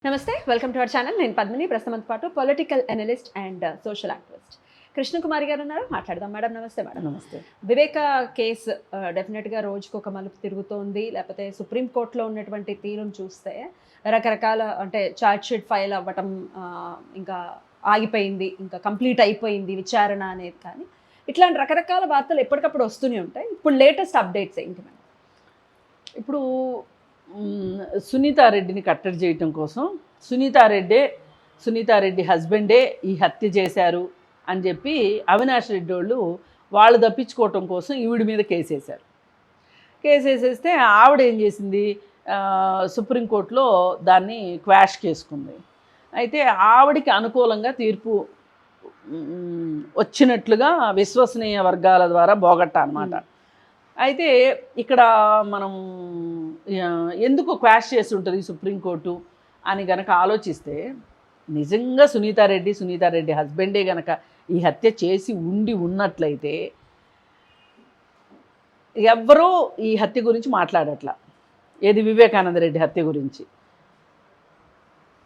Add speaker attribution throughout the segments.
Speaker 1: నమస్తే, welcome to our channel. నేను పద్మిని. ప్రస్తుతంతో పాటు political analyst and social activist Krishnakumari గారు ఉన్నారు. మాట్లాడదాం. మేడం నమస్తే. మేడం
Speaker 2: నమస్తే.
Speaker 1: వివేక కేసు డెఫినెట్గా రోజుకు ఒక మలుపు తిరుగుతోంది. లేకపోతే సుప్రీంకోర్టులో ఉన్నటువంటి తీరును చూస్తే రకరకాల అంటే ఛార్జ్ షీట్ ఫైల్ అవ్వటం, ఇంకా ఆగిపోయింది, ఇంకా కంప్లీట్ అయిపోయింది విచారణ అనేది, కానీ ఇట్లాంటి రకరకాల వార్తలు ఎప్పటికప్పుడు వస్తూనే ఉంటాయి. ఇప్పుడు లేటెస్ట్ అప్డేట్స్ ఏంటి మేడం?
Speaker 2: ఇప్పుడు సునీతారెడ్డిని కట్టడి చేయటం కోసం సునీతారెడ్డి హస్బెండే ఈ హత్య చేశారు అని చెప్పి అవినాష్ రెడ్డి వాళ్ళు తప్పించుకోవటం కోసం ఈవిడి మీద కేసేశారు. కేసేసేస్తే ఆవిడ ఏం చేసింది, సుప్రీంకోర్టులో దాన్ని క్వాష్ చేసుకుంది. అయితే ఆవిడికి అనుకూలంగా తీర్పు వచ్చినట్లుగా విశ్వసనీయ వర్గాల ద్వారా బోగట్ట అన్నమాట. అయితే ఇక్కడ మనం ఎందుకు క్వాష్ చేసి ఉంటుంది సుప్రీంకోర్టు అని గనక ఆలోచిస్తే, నిజంగా సునీతారెడ్డి హస్బెండే గనక ఈ హత్య చేసి ఉన్నట్లయితే ఎవ్వరూ ఈ హత్య గురించి మాట్లాడట్లా, ఏది వివేకానంద రెడ్డి హత్య గురించి.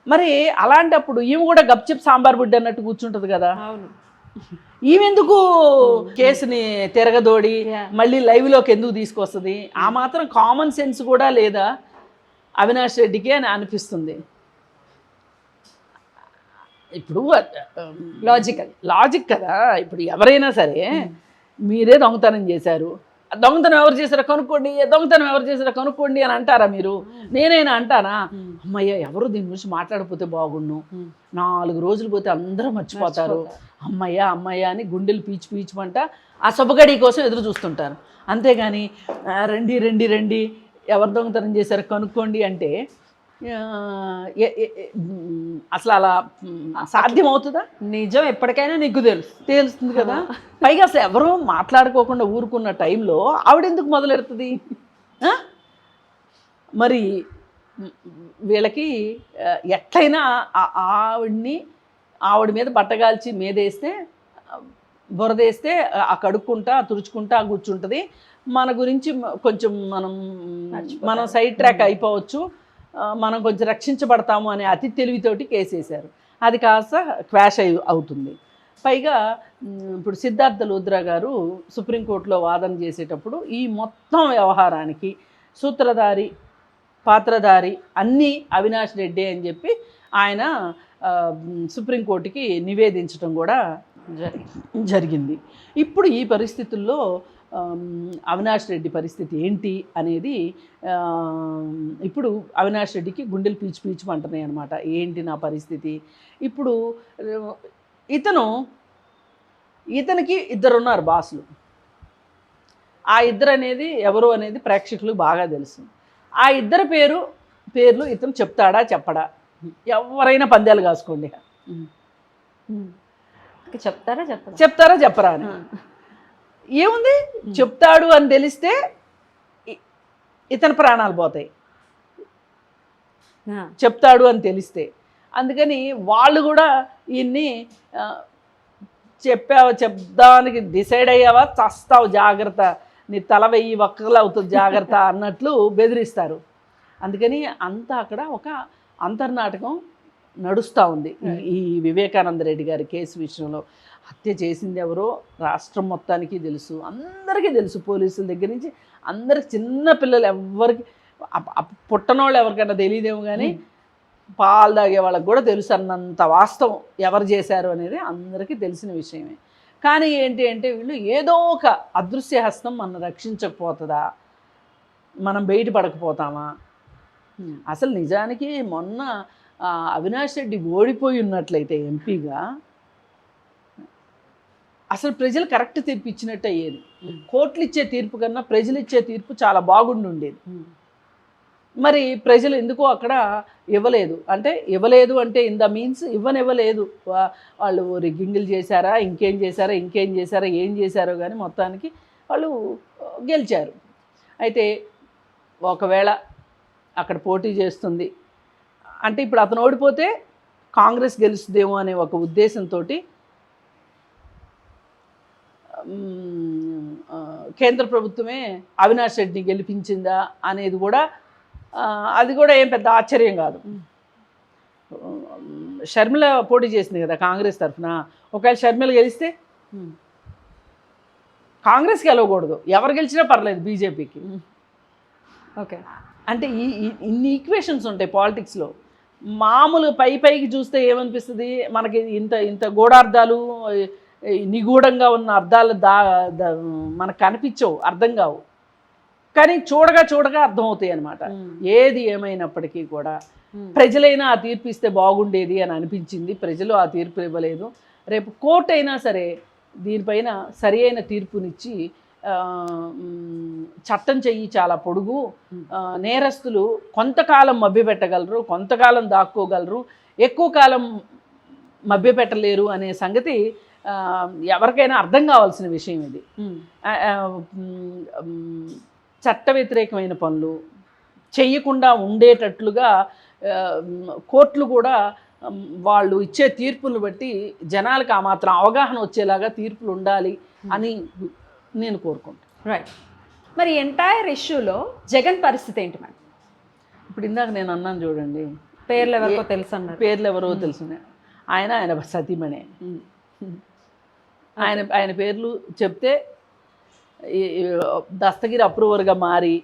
Speaker 2: మరి అలాంటప్పుడు ఈమె కూడా గప్చిప్ సాంబార్ బుడ్డి అన్నట్టు కూర్చుంటుంది కదా.
Speaker 1: అవును,
Speaker 2: ఈమెందుకు కేసుని తిరగదోడి మళ్ళీ లైవ్లోకి ఎందుకు తీసుకొస్తుంది? ఆ మాత్రం కామన్ సెన్స్ కూడా లేదా అవినాష్ రెడ్డికి అని అనిపిస్తుంది. ఇప్పుడు లాజిక్ కదా. ఇప్పుడు ఎవరైనా సరే మీరే దొంగతనం చేశారు, దొంగతనం ఎవరు చేశారో కనుక్కోండి అని అంటారా మీరు? నేనైనా అంటానా, అమ్మయ్య ఎవరు దీని గురించి మాట్లాడకపోతే బాగుండు, 4 రోజులు పోతే అందరూ మర్చిపోతారు, అమ్మయ్య అని గుండెలు పీచుమంట ఆ శుభగడి కోసం ఎదురు చూస్తుంటారు. అంతేగాని రండి ఎవరు దొంగతనం చేశారో కనుక్కోండి అంటే అసలు అలా సాధ్యమవుతుందా?
Speaker 1: నిజం ఎప్పటికైనా నీకు
Speaker 2: తెలుస్తుంది కదా. పైగా అసలు ఎవరూ మాట్లాడుకోకుండా ఊరుకున్న టైంలో ఆవిడెందుకు మొదలెడుతుంది? మరి వీళ్ళకి ఎట్లయినా ఆవిడ మీద బట్టగాల్చి మీదేస్తే బురదేస్తే ఆ కడుక్కుంటా తుడుచుకుంటా కూర్చుంటుంది. మన గురించి కొంచెం మనం సైడ్ ట్రాక్ అయిపోవచ్చు, మనం కొంచెం రక్షించబడతాము అనే అతి తెలివితోటి కేసేశారు. అది కాస్త క్వాష్ అవుతుంది. పైగా ఇప్పుడు సిద్ధార్థ లూథ్రా గారు సుప్రీంకోర్టులో వాదన చేసేటప్పుడు ఈ మొత్తం వ్యవహారానికి సూత్రధారి పాత్రధారి అన్నీ అవినాష్ రెడ్డి అని చెప్పి ఆయన సుప్రీంకోర్టుకి నివేదించడం కూడా జరిగింది. ఇప్పుడు ఈ పరిస్థితుల్లో అవినాష్ రెడ్డి పరిస్థితి ఏంటి అనేది ఇప్పుడు అవినాష్ రెడ్డికి గుండెలు పీచుమంటున్నాయి అన్నమాట. ఏంటి నా పరిస్థితి? ఇప్పుడు ఇతనికి ఇద్దరున్నారు బాసులు. ఆ ఇద్దరు అనేది ఎవరు అనేది ప్రేక్షకులకు బాగా తెలుసు. ఆ ఇద్దరు పేర్లు ఇతను చెప్తాడా చెప్పడా? ఎవరైనా పందాలు కాసుకోండి, చెప్తారా చెప్పరా అని. ఏముంది, చెప్తాడు అని తెలిస్తే ఇతని ప్రాణాలు పోతాయి, చెప్తాడు అని తెలిస్తే. అందుకని వాళ్ళు కూడా ఈయన్ని చెప్దానికి డిసైడ్ అయ్యావా చస్తావు జాగ్రత్త, నీ తల వెయ్యి ఒక్కలు అవుతుంది జాగ్రత్త అన్నట్లు బెదిరిస్తారు. అందుకని అంతా అక్కడ ఒక అంతర్నాటకం నడుస్తూ ఉంది. ఈ వివేకానంద రెడ్డి గారి కేసు విషయంలో హత్య చేసింది ఎవరో రాష్ట్రం మొత్తానికి తెలుసు, అందరికీ తెలుసు. పోలీసుల దగ్గర నుంచి అందరికి, చిన్న పిల్లలు ఎవరికి, పుట్టనోళ్ళు ఎవరికైనా తెలియదేమో కానీ పాలు తాగే వాళ్ళకి కూడా తెలుసు అన్నంత వాస్తవం ఎవరు చేశారు అనేది అందరికీ తెలిసిన విషయమే. కానీ ఏంటి అంటే వీళ్ళు ఏదో ఒక అదృశ్య హస్తం మనం రక్షించకపోతుందా, మనం బయటపడకపోతామా? అసలు నిజానికి మొన్న అవినాష్ రెడ్డి ఓడిపోయి ఉన్నట్లయితే ఎంపీగా అసలు ప్రజలు కరెక్ట్ తీర్పు ఇచ్చినట్టు అయ్యేది. కోర్టులు ఇచ్చే తీర్పు కన్నా ప్రజలు ఇచ్చే తీర్పు చాలా బాగుండుండేది. మరి ప్రజలు ఎందుకో అక్కడ ఇవ్వలేదు అంటే ఇన్ ద మీన్స్ ఇవ్వలేదు. వాళ్ళు రిగ్గింగులు చేశారా, ఇంకేం చేశారా ఏం చేశారో కానీ మొత్తానికి వాళ్ళు గెలిచారు. అయితే ఒకవేళ అక్కడ పోటీ చేస్తుంది అంటే ఇప్పుడు అతను ఓడిపోతే కాంగ్రెస్ గెలుస్తుందేమో అనే ఒక ఉద్దేశంతో కేంద్ర ప్రభుత్వమే అవినాష్ రెడ్డిని గెలిపించిందా అనేది కూడా అది కూడా ఏం పెద్ద ఆశ్చర్యం కాదు. షర్మిల పోటీ చేసింది కదా కాంగ్రెస్ తరఫున. ఒకవేళ షర్మిల గెలిస్తే కాంగ్రెస్కి గెలవకూడదు, ఎవరు గెలిచినా పర్లేదు బీజేపీకి.
Speaker 1: ఓకే,
Speaker 2: అంటే ఇన్ని ఈక్వేషన్స్ ఉంటాయి పాలిటిక్స్లో. మామూలు పైకి చూస్తే ఏమనిపిస్తుంది మనకి, ఇంత ఇంత గూఢార్థాలు, నిగూఢంగా ఉన్న అర్థాలు మనకు కనిపించవు, అర్థం కావు. కానీ చూడగా అర్థమవుతాయి అన్నమాట. ఏది ఏమైనప్పటికీ కూడా ప్రజలైనా ఆ తీర్పు ఇస్తే బాగుండేది అని అనిపించింది. ప్రజలు ఆ తీర్పు ఇవ్వలేదు. రేపు కోర్టు అయినా సరే దీనిపైన సరి అయిన తీర్పునిచ్చి, చట్టం చెయ్యి చాలా పొడుగు, నేరస్తులు కొంతకాలం మభ్యపెట్టగలరు, కొంతకాలం దాక్కోగలరు, ఎక్కువ కాలం మభ్యపెట్టలేరు అనే సంగతి ఎవరికైనా అర్థం కావాల్సిన విషయం ఇది. చట్ట వ్యతిరేకమైన పనులు చెయ్యకుండా ఉండేటట్లుగా కోర్టులు కూడా వాళ్ళు ఇచ్చే తీర్పులు బట్టి జనాలకు ఆ మాత్రం అవగాహన వచ్చేలాగా తీర్పులు ఉండాలి అని నేను కోరుకుంటాను.
Speaker 1: రైట్. మరి ఎంటైర్ ఇష్యూలో జగన్ పరిస్థితి ఏంటి మేడం?
Speaker 2: ఇప్పుడు ఇందాక నేను అన్నాను చూడండి,
Speaker 1: పేర్లు ఎవరికో తెలుసు అన్నారు.
Speaker 2: పేర్లు ఎవరో తెలుసు. ఆయన సతీమణే. ఆయన పేర్లు చెప్తే దస్తగిరి అప్రూవర్గా మారి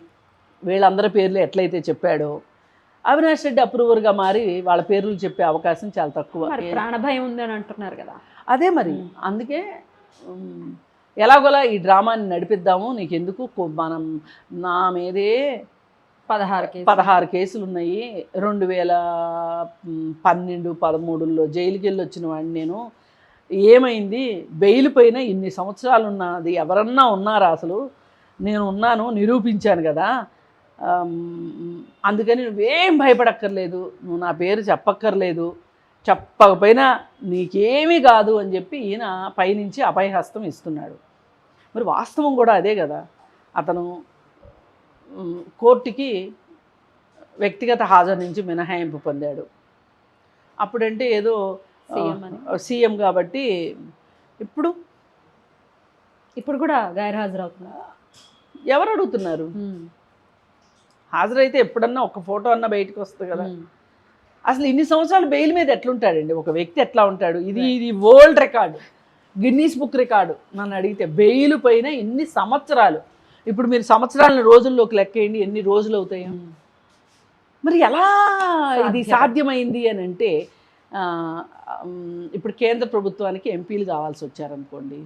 Speaker 2: వీళ్ళందరి పేర్లు ఎట్లయితే చెప్పాడో, అవినాష్ రెడ్డి అప్రూవర్గా మారి వాళ్ళ పేర్లు చెప్పే అవకాశం చాలా తక్కువ.
Speaker 1: ప్రాణభయం ఉందని అంటున్నారు కదా.
Speaker 2: అదే మరి, అందుకే ఎలాగోలా ఈ డ్రామాని నడిపిద్దాము, నీకెందుకు, మనం నా మీదే 16 కేసులు ఉన్నాయి. 2012-13లో జైలుకి వెళ్ళి వచ్చిన వాడిని నేను. ఏమైంది, బెయిల్ పైన ఇన్ని సంవత్సరాలు ఉన్నది ఎవరన్నా ఉన్నారా? అసలు నేను ఉన్నాను, నిరూపించాను కదా. అందుకని నువ్వేం భయపడక్కర్లేదు, నువ్వు నా పేరు చెప్పక్కర్లేదు, చెప్పకపోయినా నీకేమీ కాదు అని చెప్పి ఈయన పైనుంచి అభయహస్తం ఇస్తున్నాడు. మరి వాస్తవం కూడా అదే కదా. అతను కోర్టుకి వ్యక్తిగత హాజరు నుంచి మినహాయింపు పొందాడు. అప్పుడంటే ఏదో సీఎం కాబట్టి ఇప్పుడు కూడా గైర్హాజరవుతున్నారు. ఎవరు అడుగుతున్నారు? హాజరైతే ఎప్పుడన్నా ఒక ఫోటో అన్నా బయటకు వస్తుంది కదా. అసలు ఇన్ని సంవత్సరాలు బెయిల్ మీద ఎట్లుంటాడండి ఒక వ్యక్తి? ఎట్లా ఉంటాడు? ఇది world record, Guinness book record. నన్ను అడిగితే బెయిల్ పైన ఇన్ని సంవత్సరాలు. ఇప్పుడు మీరు సంవత్సరాలను రోజుల్లోకి లెక్కేయండి, ఎన్ని రోజులు అవుతాయి? మరి ఎలా ఇది సాధ్యమైంది అని అంటే, ఇప్పుడు కేంద్ర ప్రభుత్వానికి ఎంపీలు కావాల్సి వచ్చారనుకోండి,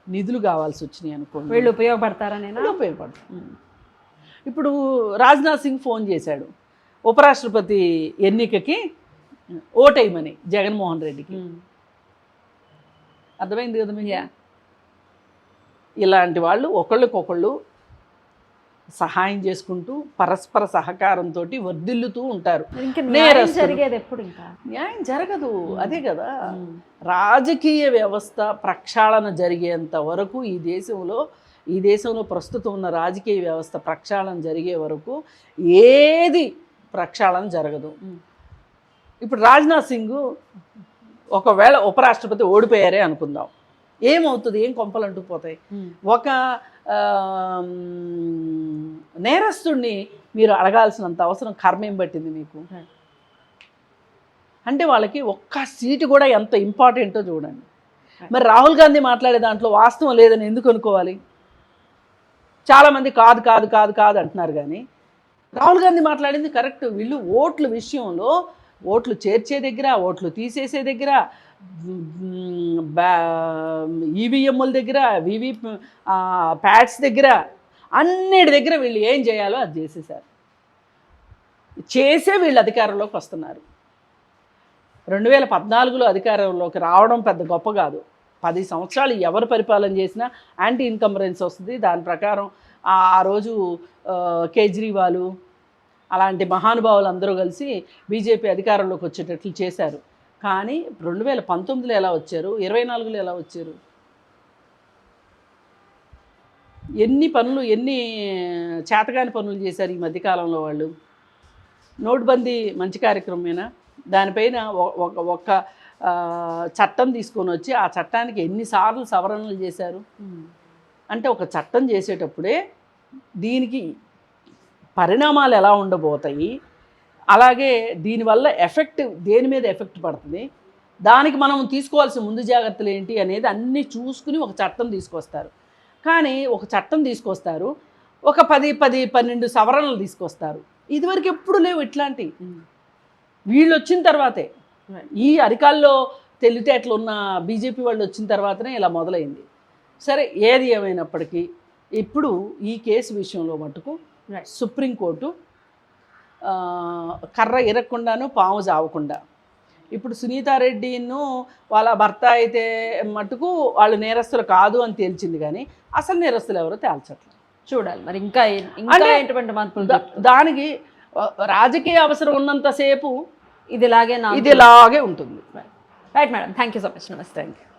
Speaker 2: నిధులు కావాల్సి వచ్చినాయి అనుకోండి,
Speaker 1: వీళ్ళు ఉపయోగపడతారని
Speaker 2: ఉపయోగపడతారు. ఇప్పుడు రాజ్నాథ్ సింగ్ ఫోన్ చేశాడు ఉపరాష్ట్రపతి ఎన్నికకి ఓటేయమని జగన్మోహన్ రెడ్డికి. అర్థమైంది కదా మీకు? ఇలాంటి వాళ్ళు ఒకళ్ళకొకళ్ళు సహాయం చేసుకుంటూ పరస్పర సహకారంతో వర్ధిల్లుతూ ఉంటారు. న్యాయం జరగదు. అదే కదా, రాజకీయ వ్యవస్థ ప్రక్షాళన జరిగేంత వరకు ఈ దేశంలో ప్రస్తుతం ఉన్న రాజకీయ వ్యవస్థ ప్రక్షాళన జరిగే వరకు ఏది ప్రక్షాళన జరగదు. ఇప్పుడు రాజ్నాథ్ సింగ్ ఒకవేళ ఉపరాష్ట్రపతి ఓడిపోయారే అనుకుందాం, ఏమవుతుంది? ఏం కొంపలంటూ పోతాయి? ఒక నేరస్తుడిని మీరు అడగాల్సినంత అవసరం కర్మేం పట్టింది మీకు? అంటే వాళ్ళకి ఒక్క సీటు కూడా ఎంత ఇంపార్టెంటో చూడండి. మరి రాహుల్ గాంధీ మాట్లాడే దాంట్లో వాస్తవం లేదని ఎందుకు అనుకోవాలి? చాలామంది కాదు కాదు కాదు కాదు అంటున్నారు, కానీ రాహుల్ గాంధీ మాట్లాడింది కరెక్ట్. వీళ్ళు ఓట్ల విషయంలో, ఓట్లు చేర్చే దగ్గర, ఓట్లు తీసేసే దగ్గర, ఈవీఎంల దగ్గర, ప్యాడ్స్ దగ్గర, అన్నిటి దగ్గర వీళ్ళు ఏం చేయాలో అది చేసేసారు. చేసే వీళ్ళు అధికారంలోకి వస్తున్నారు. 2014లో అధికారంలోకి రావడం పెద్ద గొప్ప కాదు. 10 సంవత్సరాలు ఎవరు పరిపాలన చేసినా యాంటీ ఇన్కంబరెన్స్ వస్తుంది. దాని ప్రకారం ఆ రోజు కేజ్రీవాల్ అలాంటి మహానుభావులు అందరూ కలిసి బీజేపీ అధికారంలోకి వచ్చేటట్లు చేశారు. కానీ 2019లో ఎలా వచ్చారు? 24లో ఎలా వచ్చారు? ఎన్ని చేతగాని పనులు చేశారు ఈ మధ్యకాలంలో వాళ్ళు. నోట్బందీ మంచి కార్యక్రమమేనా? దానిపైన ఒక చట్టం తీసుకొని వచ్చి ఆ చట్టానికి ఎన్నిసార్లు సవరణలు చేశారు? అంటే ఒక చట్టం చేసేటప్పుడే దీనికి పరిణామాలు ఎలా ఉండబోతాయి, అలాగే దీనివల్ల ఎఫెక్ట్ దేని మీద ఎఫెక్ట్ పడుతుంది, దానికి మనం తీసుకోవాల్సిన ముందు జాగ్రత్తలు ఏంటి అనేది అన్నీ చూసుకుని ఒక చట్టం తీసుకొస్తారు. కానీ ఒక చట్టం తీసుకొస్తారు, ఒక 10-12 సవరణలు తీసుకొస్తారు. ఇదివరకు ఎప్పుడు లేవు ఇట్లాంటివి. వీళ్ళు వచ్చిన తర్వాతే, ఈ అరికాల్లో తెలివితేటలు ఉన్న బీజేపీ వాళ్ళు వచ్చిన తర్వాతనే ఇలా మొదలైంది. సరే, ఏది ఏమైనప్పటికీ ఇప్పుడు ఈ కేసు విషయంలో మటుకు సుప్రీంకోర్టు కర్ర ఇరగకుండాను పాము చావకుండా, ఇప్పుడు సునీతారెడ్డిను వాళ్ళ భర్త అయితే మటుకు వాళ్ళు నేరస్తులు కాదు అని తేల్చింది, కానీ అసలు నేరస్తులు ఎవరో తేల్చట్లేదు.
Speaker 1: చూడాలి మరి ఇంకా ఎటువంటి మార్పులు.
Speaker 2: దానికి రాజకీయ అవసరం ఉన్నంతసేపు
Speaker 1: ఇదిలాగే
Speaker 2: ఇదిలాగే ఉంటుంది.
Speaker 1: Right madam, thank you so much. Namaste.
Speaker 2: Thank you.